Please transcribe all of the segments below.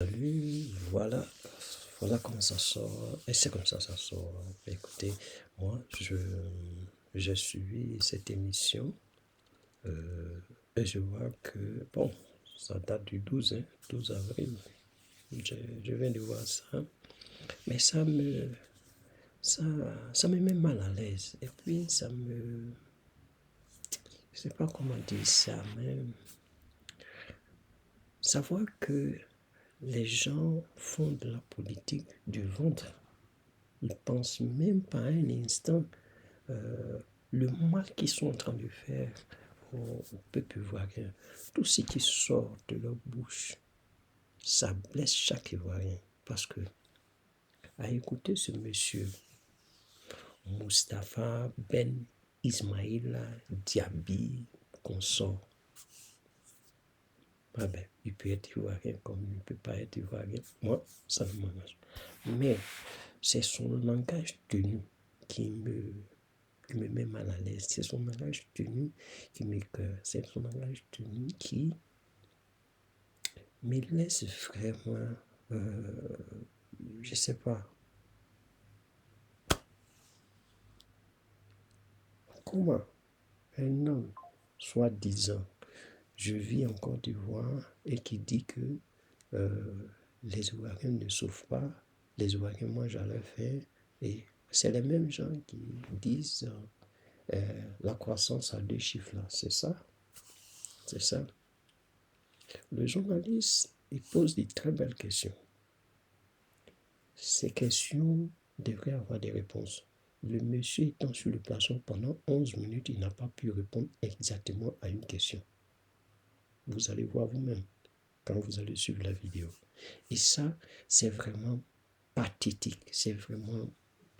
Salut, voilà comment ça sort, et c'est comme ça sort. Écoutez, moi, j'ai suivi cette émission, et je vois que, bon, ça date du 12, 12 avril, je viens de voir ça, mais ça, ça me met mal à l'aise, et puis je sais pas comment dire ça, mais savoir que les gens font de la politique du ventre. Ils ne pensent même pas un instant le mal qu'ils sont en train de faire au peuple ivoirien. Tout ce qui sort de leur bouche, ça blesse chaque Ivoirien. Parce que, à écouter ce monsieur, Mustapha Ben Ismaïla Diaby, qu'on sort, ah ben, il peut être Ivoirien comme il ne peut pas être Ivoirien. Moi, ça ne m'engage. Mais c'est son langage tenu qui me met mal à l'aise. C'est son langage tenu qui m'écoeure. C'est son langage tenu qui me laisse vraiment, je sais pas, comment un homme, soi-disant, je vis en Côte d'Ivoire et qui dit que les Ivoiriens ne souffrent pas, les Ivoiriens mangent à leur faim, et c'est les mêmes gens qui disent la croissance à 2 chiffres là, c'est ça, c'est ça. Le journaliste, il pose des très belles questions. Ces questions devraient avoir des réponses. Le monsieur étant sur le plateau pendant 11 minutes, il n'a pas pu répondre exactement à une question. Vous allez voir vous-même quand vous allez suivre la vidéo. Et ça, c'est vraiment pathétique. C'est vraiment...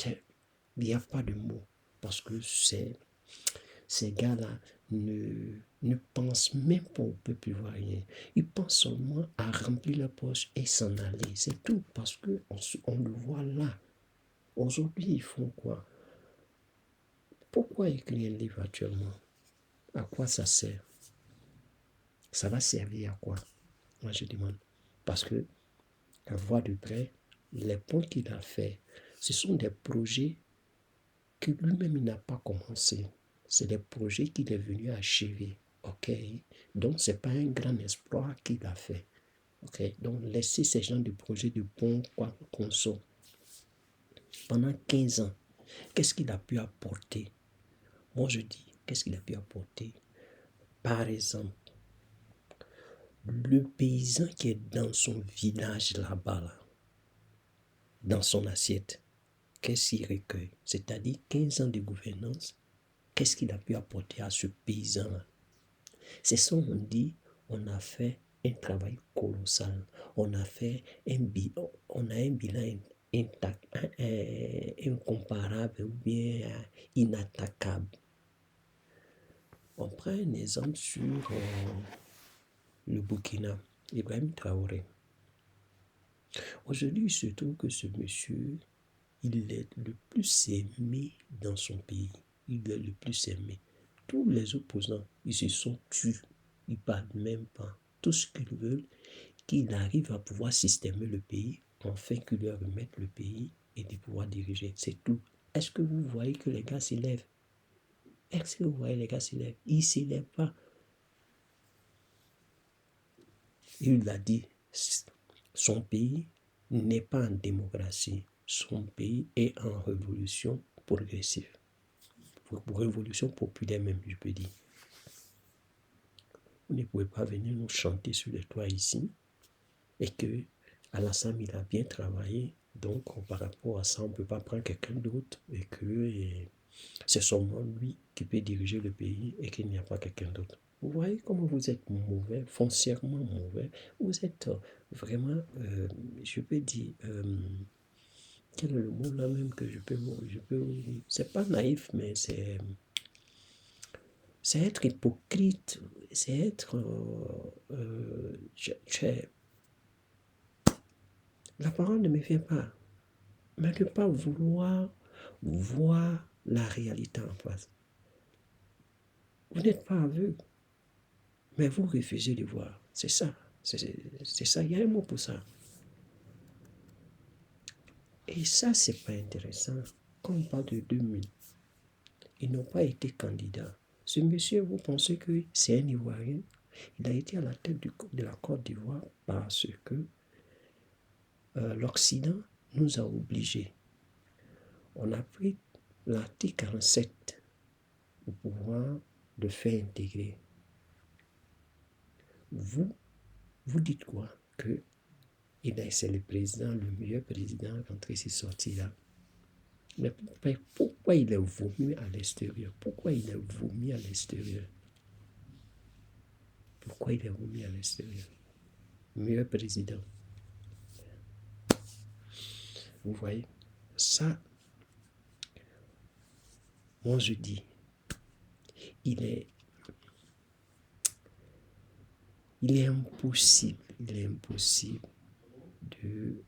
Il n'y a pas de mots. Parce que ces gars-là ne pensent même pas au peuple ivoirien. Ils pensent seulement à remplir la poche et s'en aller. C'est tout. Parce qu'on le voit là. Aujourd'hui, ils font quoi? Pourquoi écrire un livre actuellement? À quoi ça sert? Ça va servir à quoi? Moi, je demande. Parce que, à voir de près, les points qu'il a fait, ce sont des projets que lui-même il n'a pas commencé. C'est des projets qu'il est venu achever. OK? Donc, ce n'est pas un grand exploit qu'il a fait. OK? Donc, laissez ces gens de projets de bons conso. Pendant 15 ans, qu'est-ce qu'il a pu apporter? Moi, je dis, qu'est-ce qu'il a pu apporter? Par exemple, le paysan qui est dans son village là-bas, là, dans son assiette, qu'est-ce qu'il recueille? C'est-à-dire 15 ans de gouvernance, qu'est-ce qu'il a pu apporter à ce paysan-là? C'est ça, on dit, on a fait un travail colossal. On a fait on a un bilan intact, incomparable ou bien inattaquable. On prend un exemple sur le Burkina, Ibrahim Traoré. Aujourd'hui, il se trouve que ce monsieur, il est le plus aimé dans son pays. Il est le plus aimé. Tous les opposants, ils se sont tués. Ils ne parlent même pas. Tout ce qu'ils veulent, qu'il arrive à pouvoir systémer le pays, afin qu'il leur remette le pays et de pouvoir diriger. C'est tout. Est-ce que vous voyez que les gars s'élèvent? Est-ce que vous voyez les gars s'élèvent? Ils ne s'élèvent pas. Il l'a dit, son pays n'est pas en démocratie. Son pays est en révolution progressive. Révolution populaire même, je peux dire. Vous ne pouvez pas venir nous chanter sur les toits ici et que Alassane, il a bien travaillé. Donc, par rapport à ça, on ne peut pas prendre quelqu'un d'autre et que c'est seulement lui qui peut diriger le pays et qu'il n'y a pas quelqu'un d'autre. Vous voyez comment vous êtes mauvais, foncièrement mauvais. Vous êtes vraiment, je peux dire, quel est le mot là même que je peux c'est pas naïf, mais c'est être hypocrite, c'est être, la parole ne me vient pas, mais ne pas vouloir voir la réalité en face. Vous n'êtes pas aveugle, mais vous refusez de voir. C'est ça, c'est ça, il y a un mot pour ça. Et ça, c'est pas intéressant. Quand on parle de 2000, ils n'ont pas été candidats. Ce monsieur, vous pensez que c'est un Ivoirien? Il a été à la tête de la Côte d'Ivoire parce que l'Occident nous a obligés. On a pris l'article 47 pour pouvoir le faire intégrer. Vous dites quoi? Que c'est le président, le meilleur président rentré ici sorti là. Mais pourquoi il est vomi à l'extérieur? Pourquoi il est vomi à l'extérieur? Pourquoi il est vomi à l'extérieur? Meilleur président. Vous voyez? Ça, moi je dis, il est impossible de,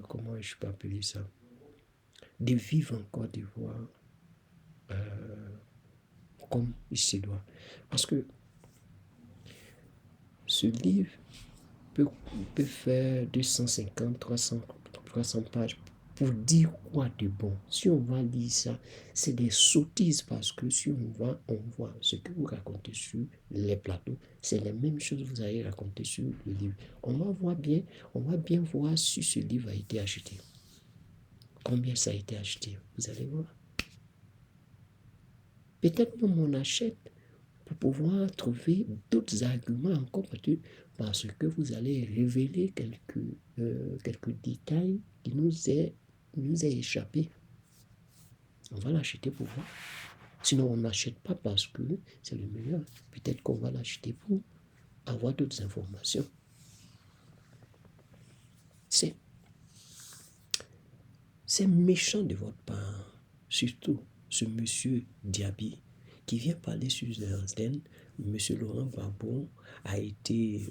comment je peux appeler ça, de vivre en Côte d'Ivoire comme il se doit. Parce que ce livre peut faire 250, 300 pages pour dire quoi de bon. Si on va lire ça, c'est des sottises parce que si on voit ce que vous racontez sur les plateaux, c'est les mêmes choses que vous allez raconter sur le livre. On va bien voir si ce livre a été acheté. Combien ça a été acheté, vous allez voir. Peut-être même on achète pour pouvoir trouver d'autres arguments encore parce que vous allez révéler quelques détails qui nous est échappé. On va l'acheter pour voir. Sinon, on n'achète pas parce que c'est le meilleur. Peut-être qu'on va l'acheter pour avoir d'autres informations. C'est méchant de votre part. Surtout ce monsieur Diaby qui vient parler sur les antennes. Monsieur Laurent Gbagbo a été...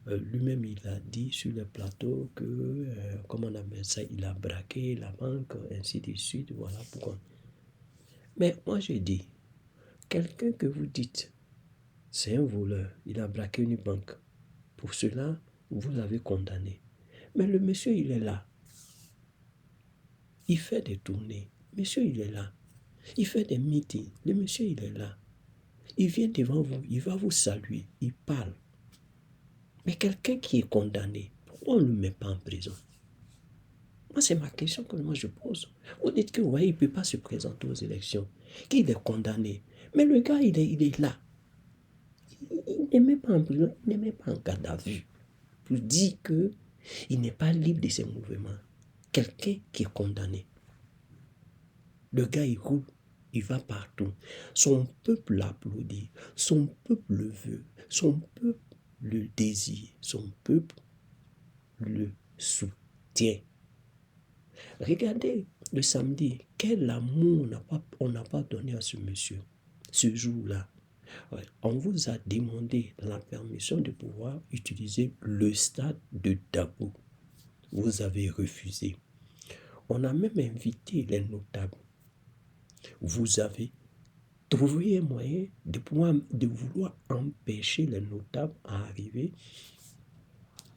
lui-même, il a dit sur le plateau que, comment on appelle ça, il a braqué la banque, ainsi de suite, voilà pourquoi. Mais moi, je dis, quelqu'un que vous dites, c'est un voleur, il a braqué une banque. Pour cela, vous l'avez condamné. Mais le monsieur, il est là. Il fait des tournées. Monsieur, il est là. Il fait des meetings. Le monsieur, il est là. Il vient devant vous, il va vous saluer, il parle. Mais quelqu'un qui est condamné, pourquoi on ne le met pas en prison? Moi, c'est ma question que moi je pose. Vous dites que, vous voyez, il ne peut pas se présenter aux élections, qu'il est condamné. Mais le gars, il est là. Il n'est même pas en prison, il n'est même pas en garde à vue. Pour dire qu'il n'est pas libre de ses mouvements. Quelqu'un qui est condamné. Le gars, il roule, il va partout. Son peuple l'applaudit, son peuple le veut, son peuple le désire, son peuple le soutient. Regardez le samedi, quel amour on n'a pas donné à ce monsieur, ce jour-là. Ouais, on vous a demandé la permission de pouvoir utiliser le stade de Dabo. Vous avez refusé. On a même invité les notables. Vous avez trouvé un moyen de vouloir empêcher les notables à arriver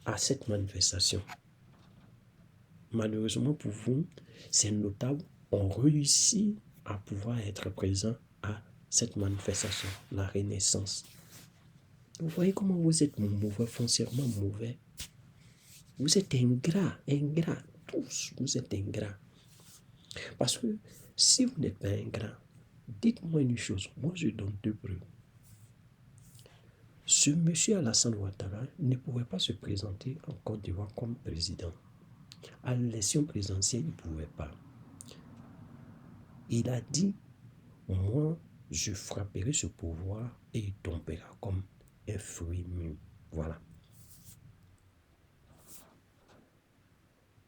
à cette manifestation. Malheureusement pour vous, ces notables ont réussi à pouvoir être présents à cette manifestation, la Renaissance. Vous voyez comment vous êtes mauvais, foncièrement mauvais. Vous êtes ingrats, tous, vous êtes ingrats. Parce que si vous n'êtes pas ingrat, dites-moi une chose, moi je donne deux preuves. Ce monsieur Alassane Ouattara ne pouvait pas se présenter en Côte d'Ivoire comme président. À l'élection présidentielle, il ne pouvait pas. Il a dit, moi, je frapperai ce pouvoir et il tombera comme un fruit mûr. Voilà.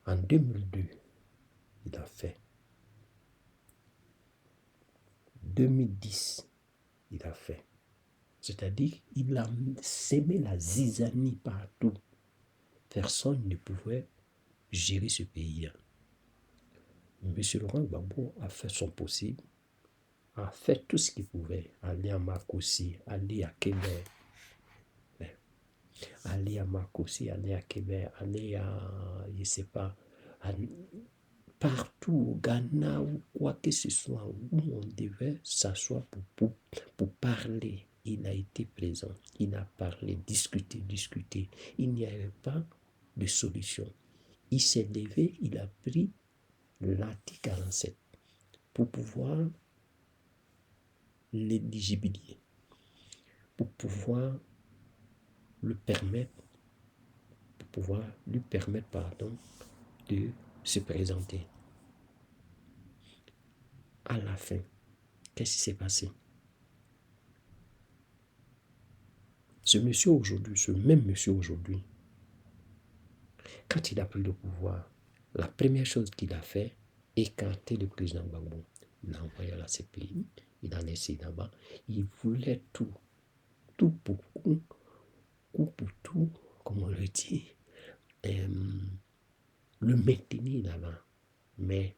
En 2002, il a fait. 2010, il a fait. C'est-à-dire, il a sémé la zizanie partout. Personne ne pouvait gérer ce pays. M. Laurent Gbagbo a fait son possible, a fait tout ce qu'il pouvait. Aller à Marcoussi, aller à Québec, aller à Marcoussi, aller à Québec, aller à, je ne sais pas, partout au Ghana ou quoi que ce soit où on devait s'asseoir pour parler. Il a été présent, il a parlé, discuté. Il n'y avait pas de solution. Il s'est levé, il a pris l'article 47 pour pouvoir l'éligibiliser, pour pouvoir lui permettre de se présenter. À la fin, qu'est-ce qui s'est passé? Ce même monsieur aujourd'hui, quand il a pris le pouvoir, la première chose qu'il a fait, écarter le président Gbagbo. Il l'a envoyé à la CPI, il a laissé là-bas. Il voulait tout pour tout, comme on le dit, le maintenir là-bas. Mais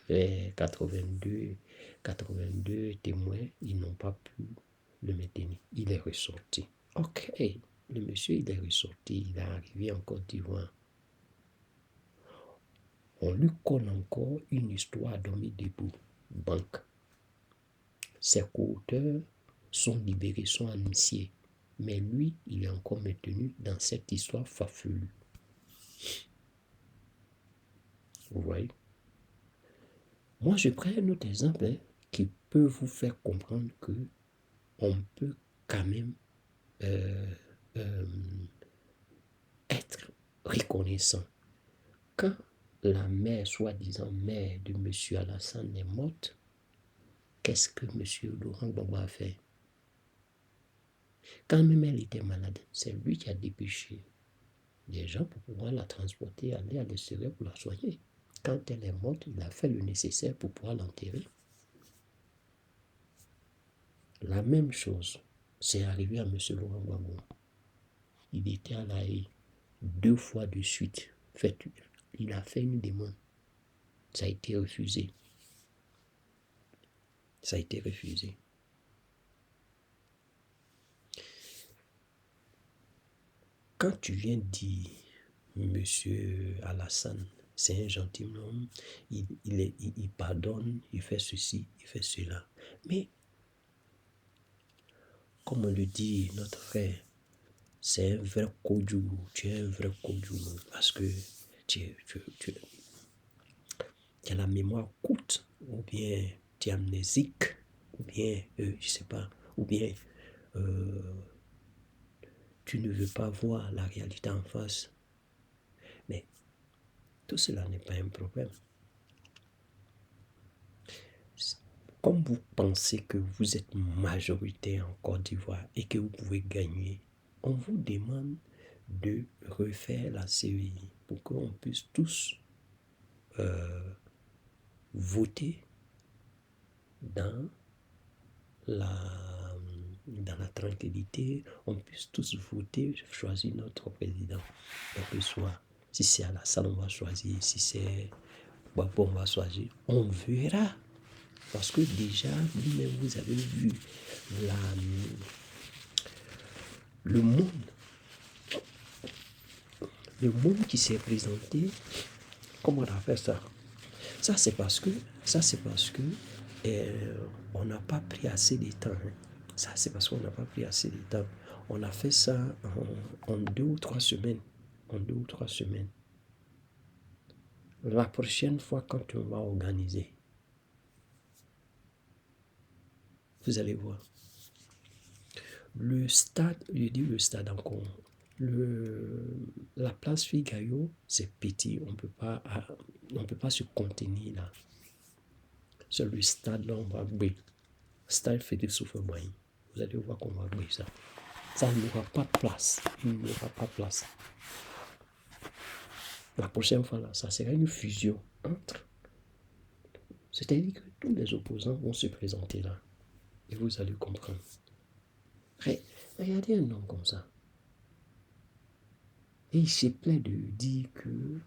avec 82 témoins, ils n'ont pas pu le maintenir. Il est ressorti. Ok, le monsieur, il est ressorti, il est arrivé en Côte d'Ivoire. On lui colle encore une histoire dormir debout. Banque. Ses co-auteurs sont libérés, sont amnistiés. Mais lui, il est encore maintenu dans cette histoire farfelue. Vous voyez? Moi, je prends un autre exemple qui peut vous faire comprendre que on peut quand même être reconnaissant. Quand la mère, soi-disant mère de M. Alassane est morte, qu'est-ce que M. Laurent Gbagbo a fait? Quand même elle était malade, c'est lui qui a dépêché des gens pour pouvoir la transporter, aller à l'extérieur pour la soigner. Quand elle est morte, il a fait le nécessaire pour pouvoir l'enterrer. La même chose, c'est arrivé à M. Laurent Gbagbo. Il était à La Haye 2 fois de suite. Il a fait une demande. Ça a été refusé. Ça a été refusé. Quand tu viens dire, Monsieur Alassane, c'est un gentilhomme, il pardonne, il fait ceci, il fait cela. Mais, comme on le dit, notre frère, c'est un vrai Kodjougou, tu es un vrai Kodjougou, parce que tu as la mémoire courte, ou bien tu es amnésique, ou bien, je sais pas, ou bien tu ne veux pas voir la réalité en face. Mais tout cela n'est pas un problème. Comme vous pensez que vous êtes majoritaire en Côte d'Ivoire et que vous pouvez gagner, on vous demande de refaire la CEI pour qu'on puisse tous voter dans la tranquillité, on puisse tous voter, choisir notre président. Quel que soit, si c'est Alassane, on va choisir, si c'est Gbagbo, on va choisir. On verra. Parce que déjà, vous-même, vous avez vu le monde qui s'est présenté. Comment on a fait ça? Ça, c'est parce que on n'a pas pris assez de temps. Ça, c'est parce qu'on n'a pas pris assez de temps. On a fait ça en 2 ou 3 semaines. En 2 ou 3 semaines. La prochaine fois, quand on va organiser, vous allez voir. Le stade, je dis le stade encore, la place Figaro, c'est petit, on peut pas se contenir là. C'est le stade là, on va briller. Stade Félix Houphouët-Boigny. Vous allez voir qu'on va briller ça. Ça n'aura pas de place. Il n'y aura pas de place. La prochaine fois là, ça sera une fusion entre. C'est-à-dire que tous les opposants vont se présenter là. Et vous allez comprendre. Regardez un homme comme ça. Et il se plaît de dire que,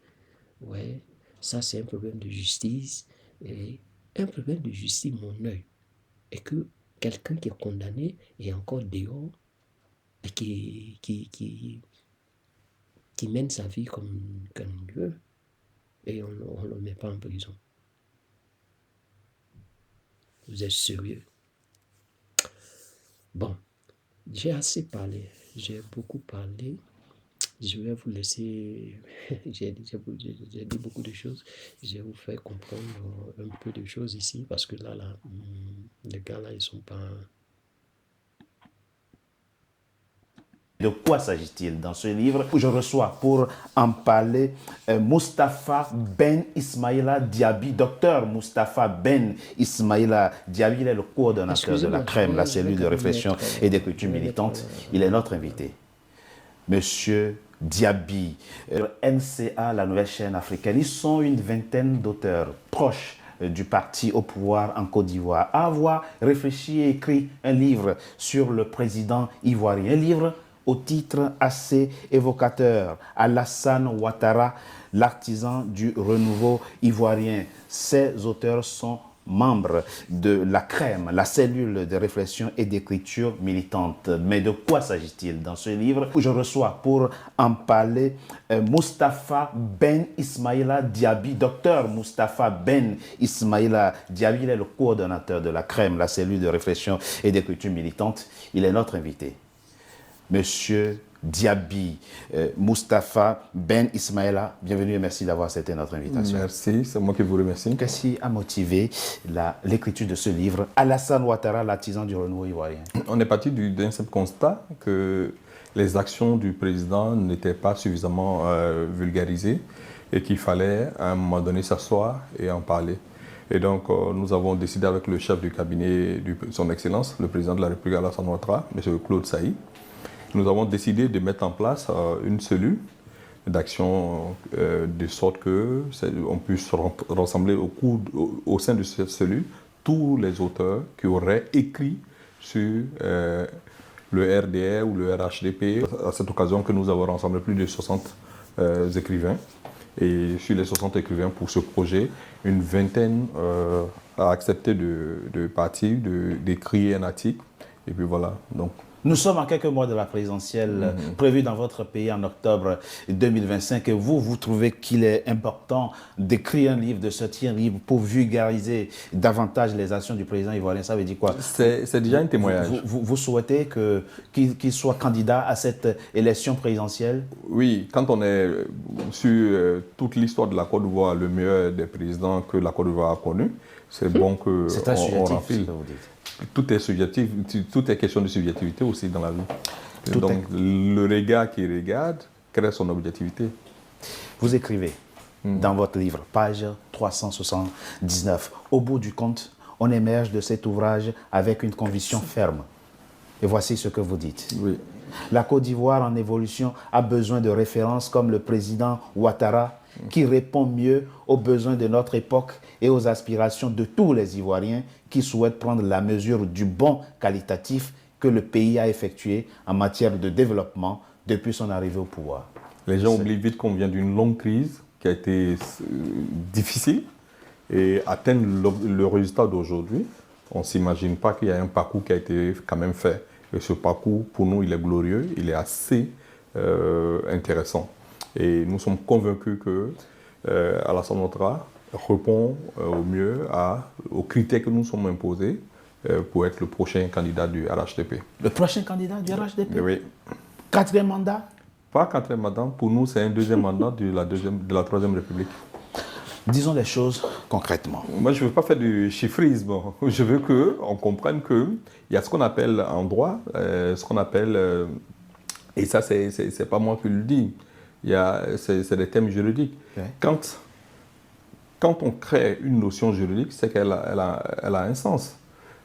ouais, ça c'est un problème de justice. Et un problème de justice, mon œil. Et que quelqu'un qui est condamné est encore dehors et qui mène sa vie comme il veut. et on ne le met pas en prison. Vous êtes sérieux? Bon, j'ai assez parlé, j'ai beaucoup parlé. Je vais vous laisser, j'ai dit beaucoup de choses, je vais vous faire comprendre un peu de choses ici, parce que là, les gars là, ils sont pas... De quoi s'agit-il dans ce livre? Je reçois pour en parler Moustapha Ben Ismaïla Diaby, docteur Moustapha Ben Ismaïla Diaby. Il est le coordonnateur de la CREM, la cellule de réflexion et d'écriture militante. Il est notre invité. Monsieur Diaby, NCA, la nouvelle chaîne africaine, ils sont une vingtaine d'auteurs proches du parti au pouvoir en Côte d'Ivoire à avoir réfléchi et écrit un livre sur le président ivoirien. Un livre au titre assez évocateur, Alassane Ouattara, l'artisan du renouveau ivoirien. Ces auteurs sont membres de la CREM, la cellule de réflexion et d'écriture militante. Mais de quoi s'agit-il dans ce livre? Je reçois pour en parler Moustapha Ben Ismaïla Diaby, docteur Moustapha Ben Ismaïla Diaby. Il est le coordonnateur de la CREM, la cellule de réflexion et d'écriture militante. Il est notre invité. Monsieur Diaby, Moustapha Ben Ismaïla, bienvenue et merci d'avoir accepté notre invitation. Merci, c'est moi qui vous remercie. Qu'est-ce qui a motivé l'écriture de ce livre, Alassane Ouattara, l'artisan du renouveau ivoirien? On est parti d'un simple constat que les actions du président n'étaient pas suffisamment vulgarisées et qu'il fallait à un moment donné s'asseoir et en parler. Et donc nous avons décidé avec le chef du cabinet de son Excellence, le président de la République Alassane Ouattara, M. Claude Saï, nous avons décidé de mettre en place une cellule d'action de sorte qu'on puisse rassembler au sein de cette cellule tous les auteurs qui auraient écrit sur le RDR ou le RHDP. À cette occasion que nous avons rassemblé plus de 60 écrivains. Et sur les 60 écrivains pour ce projet, une vingtaine a accepté de partir, d'écrire un article. Et puis voilà. Donc, nous sommes à quelques mois de la présidentielle prévue dans votre pays en octobre 2025 et vous trouvez qu'il est important d'écrire un livre, de sortir un livre pour vulgariser davantage les actions du président ivoirien. Ça veut dire quoi? C'est déjà un témoignage. Vous souhaitez qu'il soit candidat à cette élection présidentielle? Oui, quand on est sur toute l'histoire de la Côte d'Ivoire, le meilleur des présidents que la Côte d'Ivoire a connu, c'est bon qu'on renfile. Ce que vous dites. Tout est subjectif, tout est question de subjectivité aussi dans la vie. Donc le regard qui regarde crée son objectivité. Vous écrivez dans votre livre, page 379, au bout du compte, on émerge de cet ouvrage avec une conviction ferme. Et voici ce que vous dites. Oui. La Côte d'Ivoire en évolution a besoin de références comme le président Ouattara, qui répond mieux aux besoins de notre époque et aux aspirations de tous les Ivoiriens qui souhaitent prendre la mesure du bond qualitatif que le pays a effectué en matière de développement depuis son arrivée au pouvoir. Les gens oublient vite qu'on vient d'une longue crise qui a été difficile et atteindre le résultat d'aujourd'hui, on ne s'imagine pas qu'il y a un parcours qui a été quand même fait. Et ce parcours, pour nous, il est glorieux, il est assez intéressant. Et nous sommes convaincus que Alassane Ouattara répond au mieux aux critères que nous sommes imposés pour être le prochain candidat du RHDP. Le prochain candidat du RHDP? Oui. 4e mandat? Pas 4e mandat, pour nous c'est un 2e mandat de la 3e République. Disons les choses concrètement. Moi je ne veux pas faire du chiffrisme, je veux qu'on comprenne qu'il y a ce qu'on appelle en droit, et ça c'est pas moi qui le dis, c'est des thèmes juridiques. Okay. Quand on crée une notion juridique, c'est qu'elle a un sens.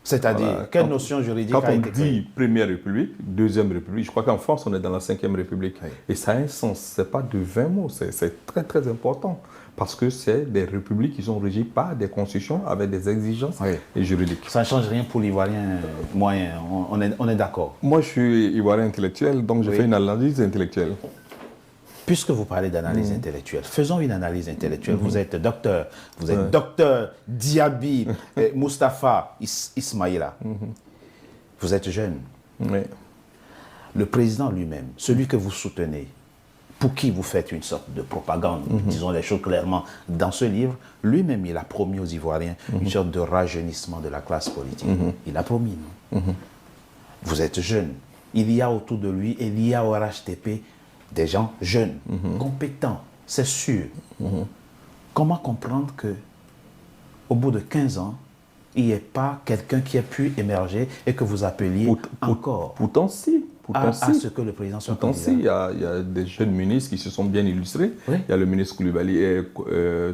C'est-à-dire, voilà, quelle notion juridique a été créée? Quand on dit Première République, Deuxième République, je crois qu'en France, on est dans la 5e République. Oui. Et ça a un sens, ce n'est pas de 20 mots, c'est très très important. Parce que c'est des républiques qui sont régies par des constitutions avec des exigences juridiques. Ça ne change rien pour l'Ivoirien moyen, on est d'accord. Moi, je suis Ivoirien intellectuel, donc je fais une analyse intellectuelle. Puisque vous parlez d'analyse intellectuelle, faisons une analyse intellectuelle. Vous êtes docteur, docteur Diaby Moustapha Ismaïla. Vous êtes jeune. Oui. Le président lui-même, celui que vous soutenez, pour qui vous faites une sorte de propagande, disons les choses clairement, dans ce livre, lui-même, il a promis aux Ivoiriens une sorte de rajeunissement de la classe politique. Il a promis, non? Vous êtes jeune. Il y a autour de lui, il y a au RHDP des gens jeunes, compétents, c'est sûr. Comment comprendre que au bout de 15 ans, il n'y ait pas quelqu'un qui ait pu émerger et que vous appeliez encore Pourtant, si. à ce que le président soit Pourtant, si, candidat. il y a des jeunes ministres qui se sont bien illustrés. Oui. Il y a le ministre Koulibaly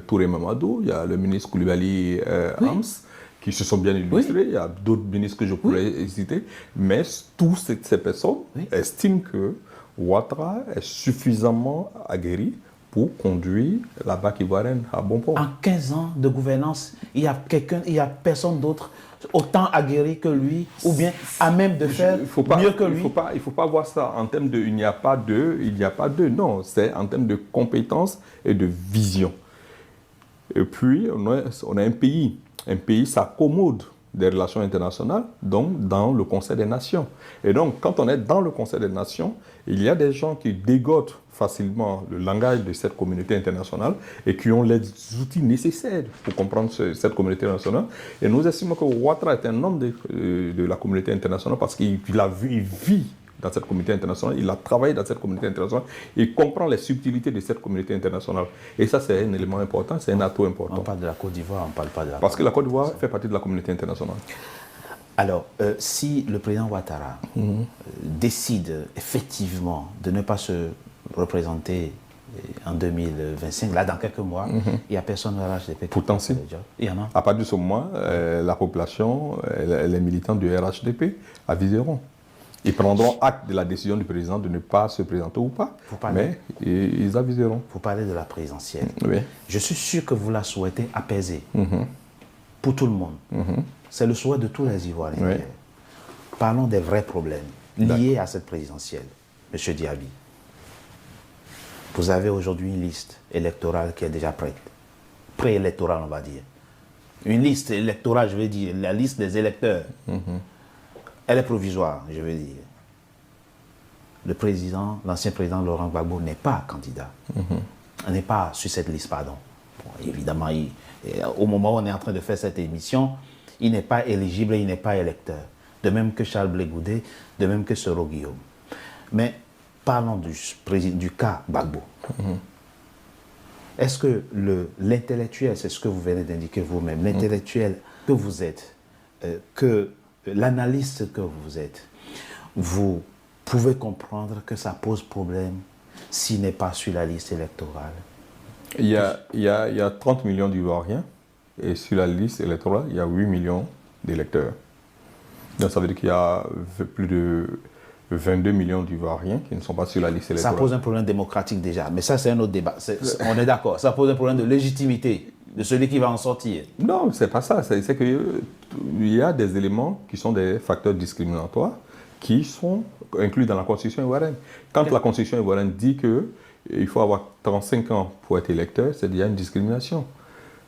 Touré Mamadou, il y a le ministre Koulibaly Hams, qui se sont bien illustrés. Il y a d'autres ministres que je pourrais citer. Mais tous ces personnes estiment que Ouattara est suffisamment aguerri pour conduire la BAC ivoirienne à bon port. En 15 ans de gouvernance, il y a personne d'autre autant aguerri que lui, ou bien à même de faire mieux que lui. Il ne faut pas voir ça en termes de il n'y a pas d'eux. Non, c'est en termes de compétences et de vision. Et puis, on a un pays s'accommode des relations internationales, donc dans le Conseil des Nations. Et donc, quand on est dans le Conseil des Nations, il y a des gens qui dégotent facilement le langage de cette communauté internationale et qui ont les outils nécessaires pour comprendre cette communauté internationale. Et nous estimons que Ouattara est un homme de la communauté internationale parce qu'il vit dans cette communauté internationale, il a travaillé dans cette communauté internationale, il comprend les subtilités de cette communauté internationale. Et ça, c'est un élément important, c'est un atout important. On parle de la Côte d'Ivoire, on ne parle pas de la Parce que la Côte d'Ivoire fait partie de la communauté internationale. Alors, si le président Ouattara décide effectivement de ne pas se représenter en 2025, là, dans quelques mois, il n'y a personne à l'RHDP. Pourtant, si. Il y en a. À partir de ce moment, la population, les militants du RHDP aviseront. Ils prendront acte de la décision du président de ne pas se présenter ou pas, mais ils aviseront. Vous parlez de la présidentielle. Oui. Je suis sûr que vous la souhaitez apaisée pour tout le monde. C'est le souhait de tous les Ivoiriens. Oui. Parlons des vrais problèmes liés à cette présidentielle. Monsieur Diaby, vous avez aujourd'hui une liste électorale qui est déjà prête. Préélectorale, on va dire. Une liste électorale, je veux dire, la liste des électeurs. Elle est provisoire, je veux dire. Le président, l'ancien président Laurent Gbagbo n'est pas candidat. N'est pas sur cette liste, pardon. Bon, évidemment, au moment où on est en train de faire cette émission, il n'est pas éligible et il n'est pas électeur. De même que Charles Blé Goudé, de même que Soro Guillaume. Mais parlons du cas Gbagbo. Est-ce que l'intellectuel, c'est ce que vous venez d'indiquer vous-même, l'intellectuel que vous êtes, que l'analyste que vous êtes, vous pouvez comprendre que ça pose problème s'il n'est pas sur la liste électorale? Il y a 30 millions d'Ivoiriens et sur la liste électorale, il y a 8 millions d'électeurs. Donc ça veut dire qu'il y a plus de 22 millions d'Ivoiriens qui ne sont pas sur la liste électorale. Ça pose un problème démocratique déjà, mais ça c'est un autre débat. On est d'accord, ça pose un problème de légitimité de celui qui va en sortir. Non, c'est pas ça. C'est qu'il y a des éléments qui sont des facteurs discriminatoires qui sont inclus dans la Constitution ivoirienne. Quand la Constitution ivoirienne dit qu'il faut avoir 35 ans pour être électeur, c'est déjà une discrimination.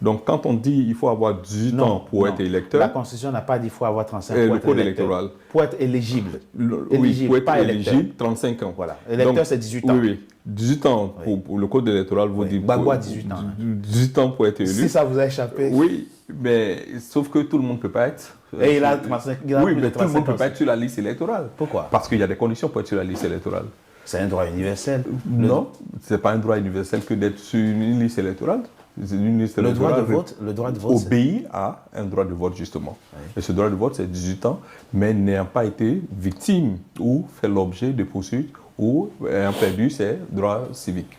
Donc, quand on dit qu'il faut avoir 18 ans pour être électeur... La Constitution n'a pas dit qu'il faut avoir 35 ans pour être code électoral. Pour être éligible. Oui, pour être éligible, 35 ans. Voilà. Électeur, c'est 18 ans. Oui. 18 ans pour le code électoral, vous dites... Gbagbo 18 ans. 18 ans pour être élu. Si ça vous a échappé... Oui, mais sauf que tout le monde ne peut pas être... Et il a 35 ans. Oui, mais tout le monde ne peut pas être sur la liste électorale. Pourquoi? Parce qu'il y a des conditions pour être sur la liste électorale. C'est un droit universel. Non, ce n'est pas un droit universel que d'être sur une liste électorale. Le droit de vote obéit à un droit de vote, justement. Oui. Et ce droit de vote, c'est 18 ans, mais n'ayant pas été victime ou fait l'objet de poursuites ou ayant perdu ses droits civiques.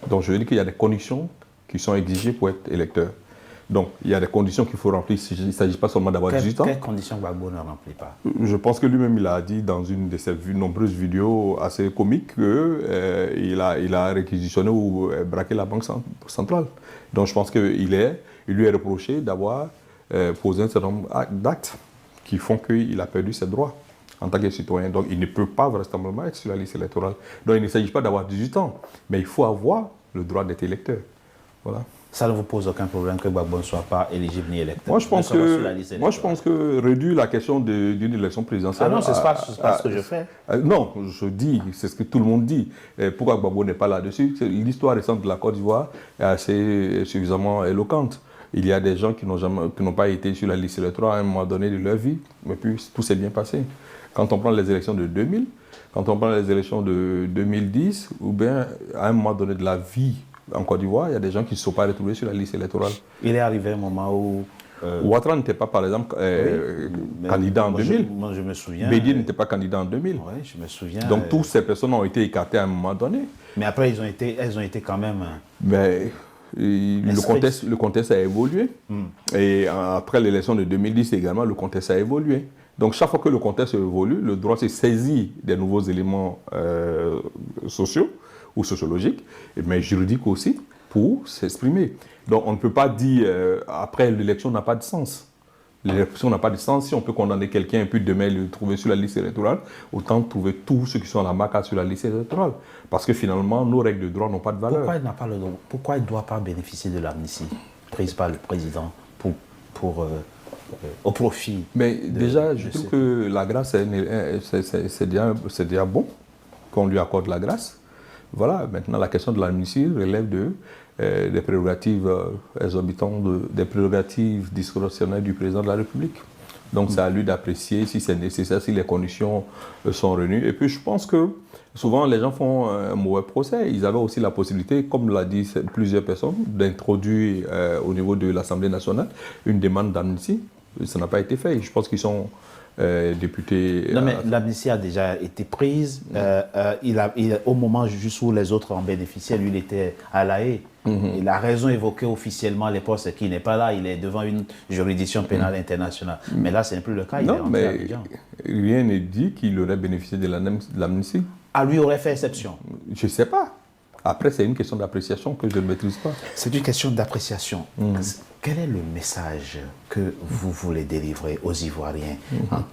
Donc, je veux dire qu'il y a des conditions qui sont exigées pour être électeur. Donc, il y a des conditions qu'il faut remplir. Il ne s'agit pas seulement d'avoir 18 ans. Quelles conditions Gbagbo ne remplit pas? Je pense que lui-même, il a dit dans une de ses nombreuses vidéos assez comiques qu'il a réquisitionné ou braqué la Banque centrale. Donc, je pense qu'il lui est reproché d'avoir posé un certain nombre d'actes qui font qu'il a perdu ses droits en tant que citoyen. Donc, il ne peut pas vraisemblablement être sur la liste électorale. Donc, il ne s'agit pas d'avoir 18 ans, mais il faut avoir le droit d'être électeur. Voilà. Ça ne vous pose aucun problème que Gbagbo ne soit pas éligible ni électeur? Moi, je pense que réduire la question d'une élection présidentielle... Ah non, c'est pas ce que je fais. Non, je dis, c'est ce que tout le monde dit. Pourquoi Gbagbo n'est pas là-dessus? L'histoire récente de la Côte d'Ivoire est assez suffisamment éloquente. Il y a des gens qui n'ont pas été sur la liste électorale à un moment donné de leur vie, mais puis tout s'est bien passé. Quand on prend les élections de 2000, quand on prend les élections de 2010, ou bien à un moment donné de la vie en Côte d'Ivoire, il y a des gens qui ne se sont pas retrouvés sur la liste électorale. Il est arrivé un moment où... Ouattara n'était pas, par exemple, candidat en 2000. Moi, je me souviens... Bédier n'était pas candidat en 2000. Oui, je me souviens. Donc, toutes ces personnes ont été écartées à un moment donné. Mais après, elles ont été quand même... Mais le contexte a évolué. Et après l'élection de 2010 également, le contexte a évolué. Donc, chaque fois que le contexte évolue, le droit s'est saisi des nouveaux éléments sociaux ou sociologiques, mais juridiques aussi, pour s'exprimer. Donc, on ne peut pas dire après l'élection n'a pas de sens. L'élection n'a pas de sens. Si on peut condamner quelqu'un et puis demain le trouver sur la liste électorale, autant trouver tous ceux qui sont à la MACA sur la liste électorale. Parce que finalement, nos règles de droit n'ont pas de valeur. Pourquoi il n'a pas le droit? Pourquoi il ne doit pas bénéficier de l'amnistie prise par le président au profit? Mais déjà, je trouve que la grâce, c'est déjà bon qu'on lui accorde la grâce. Voilà, maintenant la question de l'amnistie relève des prérogatives exorbitantes, des prérogatives discrétionnaires du président de la République. Donc c'est à lui d'apprécier si c'est nécessaire, si les conditions sont réunies. Et puis je pense que souvent les gens font un mauvais procès. Ils avaient aussi la possibilité, comme l'a dit plusieurs personnes, d'introduire au niveau de l'Assemblée nationale une demande d'amnistie. Ça n'a pas été fait. Je pense qu'ils sont députés... Non, mais l'amnistie a déjà été prise. Au moment juste où les autres en bénéficiaient, lui, il était à La Haye. Et la raison évoquée officiellement à l'époque, c'est qu'il n'est pas là. Il est devant une juridiction pénale internationale. Mais là, ce n'est plus le cas. Il est rentré à Abidjan. Rien n'est dit qu'il aurait bénéficié de l'amnistie. Ah, lui aurait fait exception? Je ne sais pas. Après, c'est une question d'appréciation que je ne maîtrise pas. C'est une question d'appréciation. Quel est le message que vous voulez délivrer aux Ivoiriens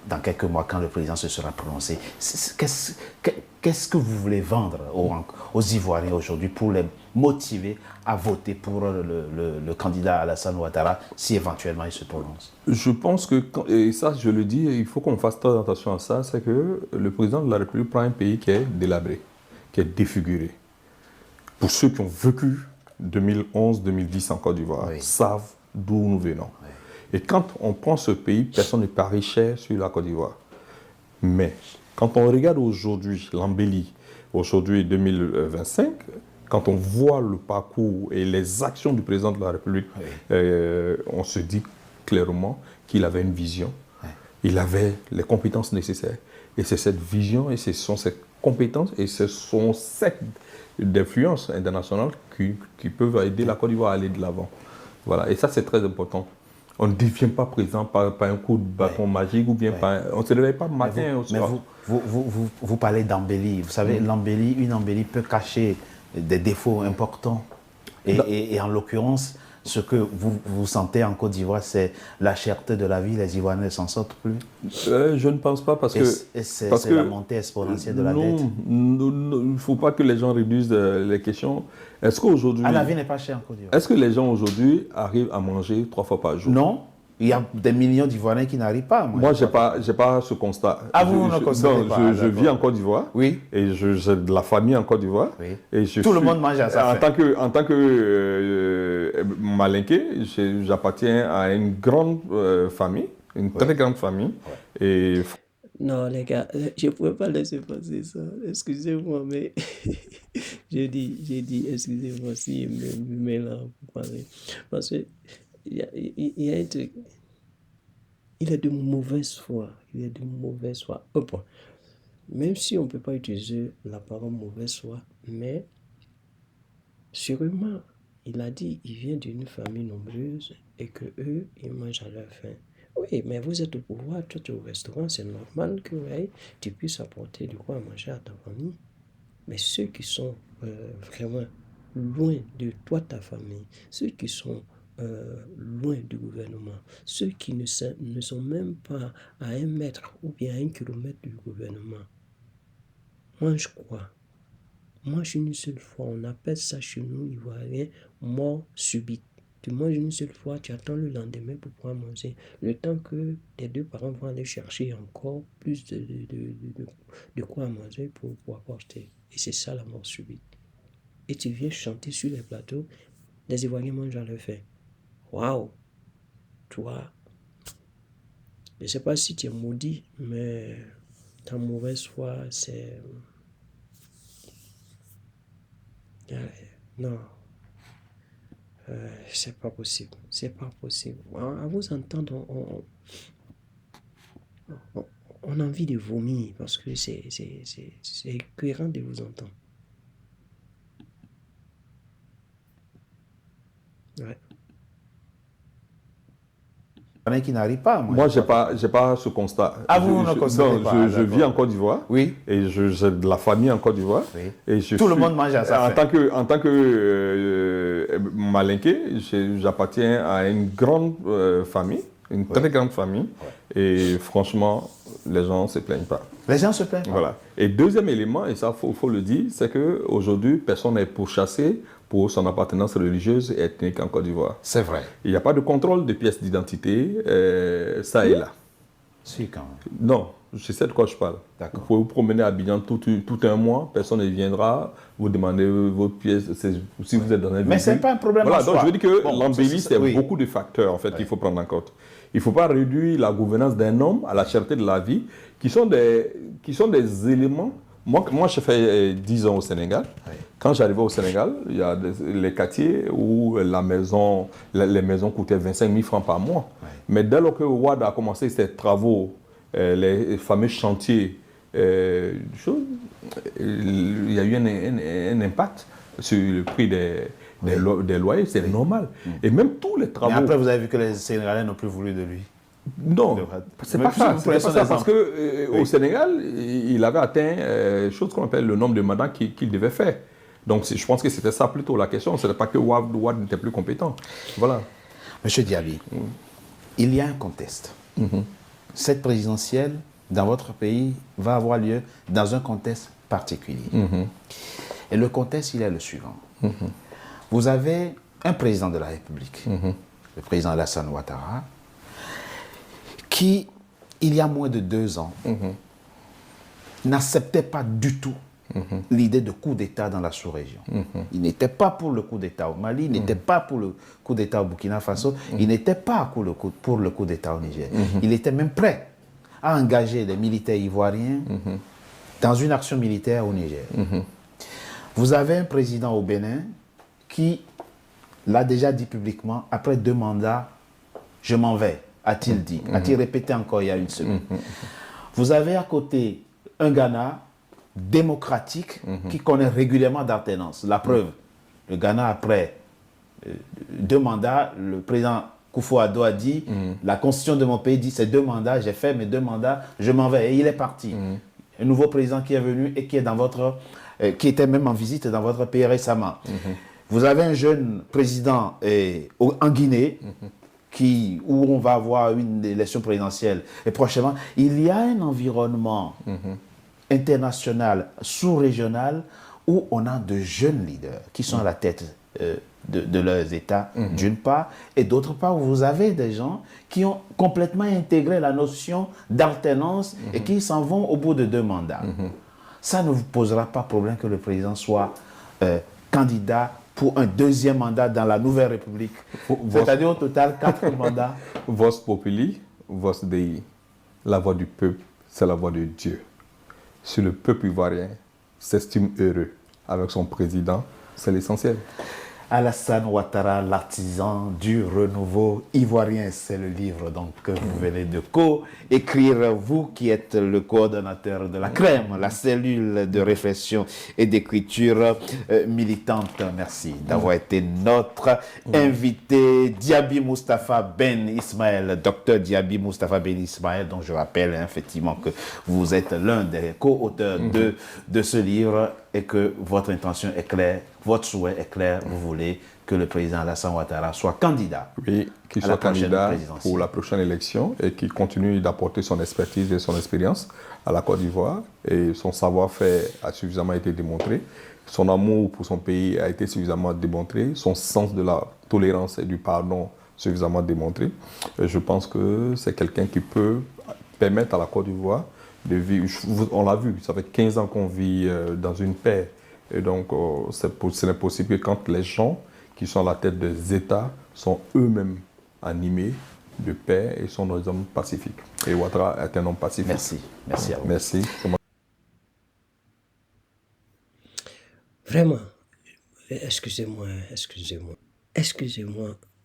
dans quelques mois quand le président se sera prononcé? Qu'est-ce que vous voulez vendre aux Ivoiriens aujourd'hui pour les motiver à voter pour le candidat Alassane Ouattara si éventuellement il se prononce? Je pense que, et ça je le dis, il faut qu'on fasse très attention à ça, c'est que le président de la République prend un pays qui est délabré, qui est défiguré. Pour ceux qui ont vécu 2011-2010 en Côte d'Ivoire, savent d'où nous venons. Et quand on prend ce pays, personne ne parie cher sur la Côte d'Ivoire. Mais quand on regarde aujourd'hui l'embellie, aujourd'hui 2025, quand on voit le parcours et les actions du président de la République, on se dit clairement qu'il avait une vision, il avait les compétences nécessaires. Et c'est cette vision et ce sont ces compétences et ce sont cette d'influence internationale qui peuvent aider la Côte d'Ivoire à aller de l'avant. Voilà. Et ça, c'est très important. On ne devient pas présent par un coup de bâton magique ou bien on ne se réveille pas matin au soir. Mais vous parlez d'embellie. Vous savez, une embellie peut cacher des défauts importants. Et en l'occurrence, ce que vous sentez en Côte d'Ivoire, c'est la cherté de la vie. Les Ivoiriens ne s'en sortent plus. Je ne pense pas parce que... C'est la montée exponentielle de la dette. Non, il ne faut pas que les gens réduisent les questions. Est-ce qu'aujourd'hui... la vie n'est pas chère en Côte d'Ivoire. Est-ce que les gens aujourd'hui arrivent à manger 3 fois par jour? Non. Il y a des millions d'Ivoiriens qui n'arrivent pas. Moi, je n'ai pas ce constat. Ah, vous ne constatez pas? Je vis en Côte d'Ivoire. Oui. Et j'ai de la famille en Côte d'Ivoire. Oui. Et Tout le monde mange à sa faim. En tant que Malinké, j'appartiens à une grande famille, une très grande famille. Et... Non, les gars, je ne pouvais pas laisser passer ça. Excusez-moi, mais j'ai dit, excusez-moi si je me mets là pour parler. Parce que il y a un truc. Il est de mauvaise foi. Il est de mauvaise foi. Au point. Même si on ne peut pas utiliser la parole mauvaise foi, mais sûrement, il a dit il vient d'une famille nombreuse et que eux, ils mangent à leur faim. Oui, mais vous êtes au pouvoir, tu es au restaurant, c'est normal que tu puisses apporter du quoi à manger à ta famille. Mais ceux qui sont vraiment loin de toi, ta famille, ceux qui sont loin du gouvernement, ceux qui ne sont même pas à 1 mètre ou bien à 1 kilomètre du gouvernement, mangent quoi? Mange une seule fois, on appelle ça chez nous, Ivoiriens, mort subite. Tu manges une seule fois, tu attends le lendemain pour pouvoir manger. Le temps que tes deux parents vont aller chercher encore plus de quoi manger pour pouvoir porter. Et c'est ça la mort subite. Et tu viens chanter sur les plateaux, les Ivoiriens mangent à leur faim. Waouh! Toi, je ne sais pas si tu es maudit, mais ta mauvaise foi, c'est... Non, c'est pas possible. C'est pas possible. À vous entendre, on a envie de vomir parce que c'est écœurant de vous entendre. Ouais. Il y en a qui n'arrivent pas. Moi, j'ai pas ce constat. Ah, vous ne constatez pas, je vis en Côte d'Ivoire. Oui. Et j'ai de la famille en Côte d'Ivoire. Oui. Et Tout le monde mange à sa faim. En tant que Malinké, j'appartiens à une grande famille, une très grande famille. Et franchement, les gens ne se plaignent pas. Les gens se plaignent. Voilà. Et deuxième élément, et ça, faut le dire, c'est qu'aujourd'hui, personne n'est pourchassé pour son appartenance religieuse et ethnique en Côte d'Ivoire. C'est vrai. Il n'y a pas de contrôle de pièces d'identité, ça et là. Si, quand même. Non, je sais de quoi je parle. D'accord. Vous pouvez vous promener à Abidjan tout un mois, personne ne viendra vous demander votre pièce, si vous êtes dans un Mais ce n'est pas un problème Voilà, en donc soi. je veux dire que Bon, l'embellie, c'est oui. beaucoup de facteurs en fait, qu'il faut prendre en compte. Il ne faut pas réduire la gouvernance d'un homme à la cherté de la vie, qui sont des éléments. Moi, j'ai fait 10 ans au Sénégal. Oui. Quand j'arrivais au Sénégal, il y a les quartiers où les maisons coûtaient 25 000 francs par mois. Oui. Mais dès lors que Ouad a commencé ses travaux, les fameux chantiers, il y a eu un impact sur le prix des loyers, c'est normal. Et même tous les travaux... Mais après, vous avez vu que les Sénégalais n'ont plus voulu de lui. Non, c'est pas ça. C'est pas ça parce qu'au Sénégal, il avait atteint chose qu'on appelle le nombre de mandats qu'il devait faire. Donc je pense que c'était ça plutôt la question. Ce n'est pas que Ouad n'était plus compétent. Voilà. Monsieur Diaby, il y a un contexte. Cette présidentielle, dans votre pays, va avoir lieu dans un contexte particulier. Et le contexte, il est le suivant. Vous avez un président de la République, le président Alassane Ouattara, qui, il y a moins de 2 ans, n'acceptait pas du tout l'idée de coup d'État dans la sous-région. Il n'était pas pour le coup d'État au Mali, il n'était pas pour le coup d'État au Burkina Faso, il n'était pas pour le coup d'État au Niger. Il était même prêt à engager des militaires ivoiriens dans une action militaire au Niger. Vous avez un président au Bénin qui l'a déjà dit publiquement, après 2 mandats, je m'en vais, a-t-il dit. A-t-il répété encore il y a une semaine. Vous avez à côté un Ghana démocratique qui connaît régulièrement d'alternance. La preuve, le Ghana, après 2 mandats, le président Kufuor a dit, la constitution de mon pays dit, c'est 2 mandats, j'ai fait mes 2 mandats, je m'en vais. Et il est parti. Un nouveau président qui est venu et qui est dans votre, qui était même en visite dans votre pays récemment. Vous avez un jeune président en Guinée, où on va avoir une élection présidentielle. Et prochainement, il y a un environnement international, sous-régional, où on a de jeunes leaders qui sont à la tête de leurs États, d'une part, et d'autre part, vous avez des gens qui ont complètement intégré la notion d'alternance et qui s'en vont au bout de 2 mandats. Ça ne vous posera pas problème que le président soit candidat pour un 2e mandat dans la Nouvelle République. C'est-à-dire au total 4 mandats. Vos populi, vos dei. La voix du peuple, c'est la voix de Dieu. Si le peuple ivoirien s'estime heureux avec son président, c'est l'essentiel. Alassane Ouattara, l'artisan du renouveau ivoirien, c'est le livre donc, que vous venez de co-écrire, vous qui êtes le coordonnateur de la CREM, la cellule de réflexion et d'écriture militante. Merci d'avoir été notre invité. Diaby Moustapha Ben Ismaël, docteur Diaby Moustapha Ben Ismaël, dont je rappelle effectivement que vous êtes l'un des co-auteurs de ce livre et que votre intention est claire. Votre souhait est clair, vous voulez que le président Alassane Ouattara soit candidat. Oui, qu'il soit candidat pour la prochaine élection et qu'il continue d'apporter son expertise et son expérience à la Côte d'Ivoire. Et son savoir-faire a suffisamment été démontré. son amour pour son pays a été suffisamment démontré, son sens de la tolérance et du pardon suffisamment démontré. Je pense que c'est quelqu'un qui peut permettre à la Côte d'Ivoire de vivre. On l'a vu, ça fait 15 ans qu'on vit dans une paix. Et donc, ce n'est possible que quand les gens qui sont à la tête des États sont eux-mêmes animés de paix et sont des hommes pacifiques. Et Ouattara est un homme pacifique. Merci. Merci à vous. Merci. Vraiment, excusez-moi,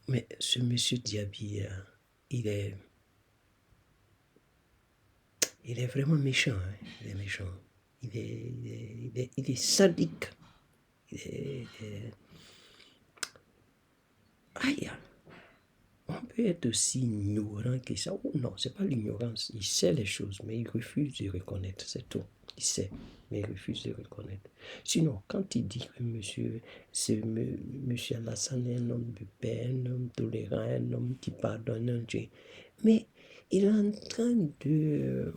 mais ce monsieur Diaby, il est vraiment méchant, hein. Il est méchant. Il est sadique. Aïe, on peut être aussi ignorant que ça. Oh non, c'est pas l'ignorance. Il sait les choses, mais il refuse de reconnaître, c'est tout. Il sait, mais il refuse de reconnaître. Sinon, quand il dit que monsieur Alassane est un homme de paix, un homme tolérant, un homme qui pardonne un Dieu, mais il est en train de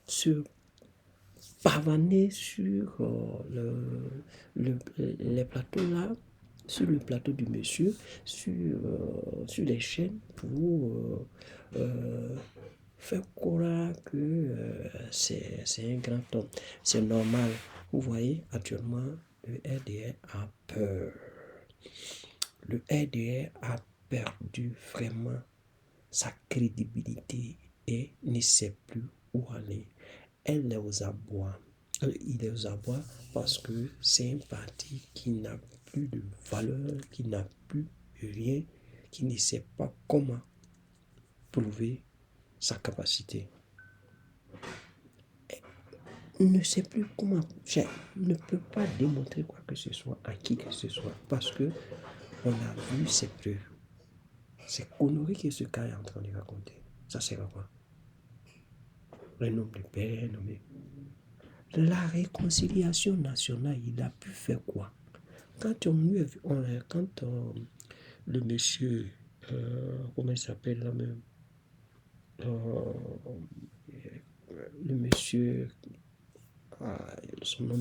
se pavaner sur les plateaux là, sur le plateau du monsieur, sur les chaînes pour faire croire que c'est un grand homme. C'est normal. Vous voyez, actuellement, le RDR a peur. Le RDR a perdu vraiment sa crédibilité et ne sait plus où aller. Il est aux abois parce que c'est un parti qui n'a plus de valeur, qui n'a plus rien, qui ne sait pas comment prouver sa capacité. Il ne sait plus comment, ne peut pas démontrer quoi que ce soit à qui que ce soit parce que on a vu ses preuves. C'est conneries que ce gars est en train de raconter. Ça sert à quoi? Un homme de paix, un homme de... La réconciliation nationale, il a pu faire quoi? Quand le monsieur, comment il s'appelle là même? Le monsieur, son nom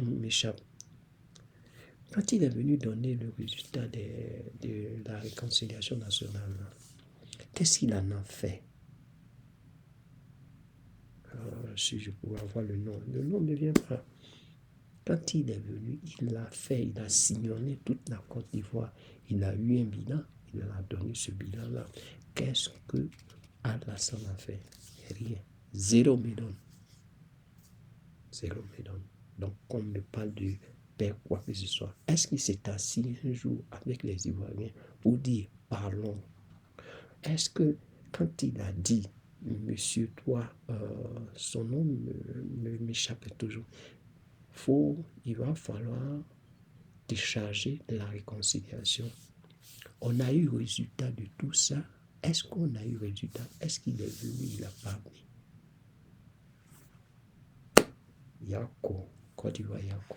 m'échappe. Quand il est venu donner le résultat de la réconciliation nationale, qu'est-ce qu'il en a fait? Si je pouvais avoir le nom ne vient pas. Quand il est venu, il l'a fait, il a sillonné toute la Côte d'Ivoire. Il a eu un bilan, il a donné ce bilan-là. Qu'est-ce que Alassane a fait? Rien. Zéro médaille. Donc, on me parle de paix, quoi que ce soit. Est-ce qu'il s'est assis un jour avec les Ivoiriens pour dire parlons? Est-ce que quand il a dit monsieur, toi, son nom m'échappe toujours, il va falloir décharger de la réconciliation. On a eu résultat de tout ça. Est-ce qu'on a eu résultat? Est-ce qu'il est venu, il a parlé? Yako, Côte d'Ivoire, Yako.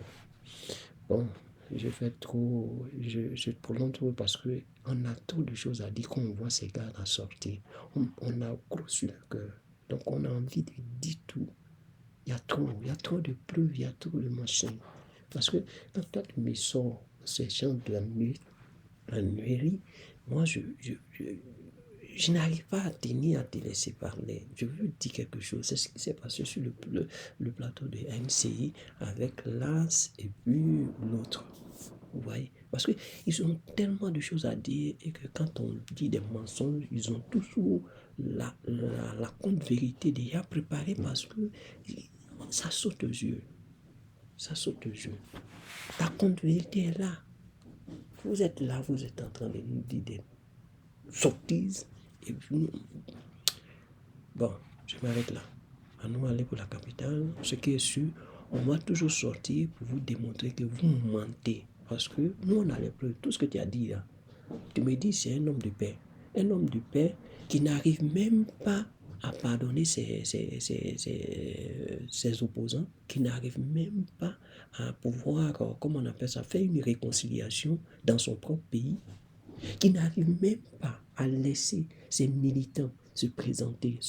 Bon, je prolonge trop parce qu'on a trop de choses à dire quand on voit ces gars à sortir. On a gros sur le cœur. Donc on a envie de dire tout. Il y a trop de preuves, il y a trop de machins. Parce que quand toi tu me sors ces gens de la nuit, moi je n'arrive pas à tenir à te laisser parler. Je veux dire quelque chose. C'est ce qui s'est passé sur le plateau de NCI avec Lance et puis l'autre. Vous voyez? Parce qu'ils ont tellement de choses à dire et que quand on dit des mensonges, ils ont toujours la contre-vérité déjà préparée parce que ça saute aux yeux. La contre-vérité est là. Vous êtes là, vous êtes en train de nous dire des sottises. Et puis, bon, je m'arrête là. À nous aller pour la capitale. Ce qui est sûr, on va toujours sortir pour vous démontrer que vous mentez. Parce que nous, on a les preuves. Tout ce que tu as dit là, tu me dis c'est un homme de paix. Un homme de paix qui n'arrive même pas à pardonner ses opposants, qui n'arrive même pas à pouvoir, comment on appelle ça, faire une réconciliation dans son propre pays, qui n'arrive même pas à laisser ses militants se présenter,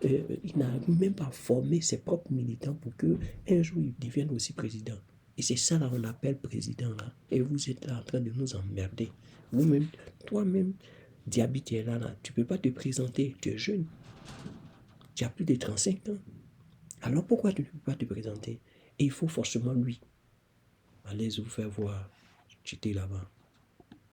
il n'arrive même pas à former ses propres militants pour qu'un jour ils deviennent aussi président. Et c'est ça là on appelle président là. Et vous êtes là en train de nous emmerder. Vous-même, toi-même, Diaby, tu es là, là. Tu ne peux pas te présenter. Tu es jeune. Tu as plus de 35 ans. Alors pourquoi tu ne peux pas te présenter? Et il faut forcément lui. Allez vous faire voir. Tu étais là-bas.